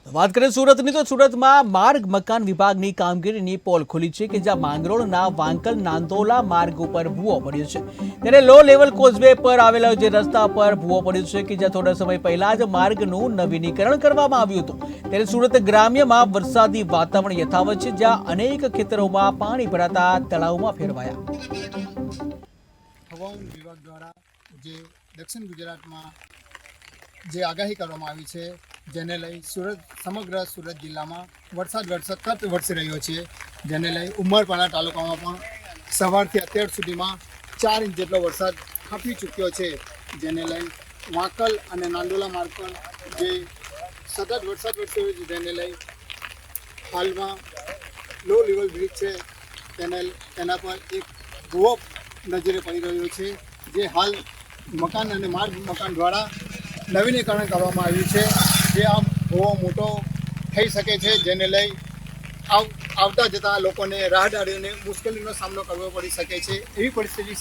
વાત કરીએ સુરતની તો સુરતમાં માર્ગ મકાન વિભાગની કામગીરીની પોલ ખુલી છે કે જ્યાં માંગરોળના વાંકલ નાંદોલા માર્ગ ઉપર ભૂવો પડ્યો છે ત્યારે લો લેવલ કોઝવે પર આવેલા જે રસ્તા પર ભૂવો પડ્યો છે કે જ્યાં થોડા સમય પહેલા જ માર્ગનું નવીનીકરણ કરવામાં આવ્યું હતું ત્યારે સુરત ગ્રામ્યમાં વરસાદી વાતાવરણ યથાવત છે જ્યાં અનેક ખેતરોમાં પાણી ભરાતા તળાવમાં ફેરવાયા। હવામાન વિભાગ દ્વારા જે દક્ષિણ ગુજરાતમાં જે આગાહી કરવામાં આવી છે જેને લઈ સમગ્ર સુરત જિલ્લામાં વરસાદ સતત વરસી રહ્યો છે, જેને લઈ ઉમરપાડા તાલુકામાં પણ સવારથી અત્યાર સુધીમાં 4 ઇંચ જેટલો વરસાદ ખાબકી ચૂક્યો છે, જેને લઈ વાંકલ અને નાંદોલા માર્ગ પર જે સતત વરસાદ વરસી રહ્યો છે જેને લઈ હાલમાં લો લેવલ બ્રિજ છે તેના પર એક ભૂવો નજરે પડી રહ્યો છે, જે હાલ મકાન અને માર્ગ મકાન દ્વારા નવીનીકરણ કરવામાં આવ્યું છે, જે આમ ભૂવો મોટો થઈ શકે છે, જેને લઈ આવતા જતા લોકોને રાહદારીઓને મુશ્કેલીનો સામનો કરવો પડી શકે છે એવી પરિસ્થિતિ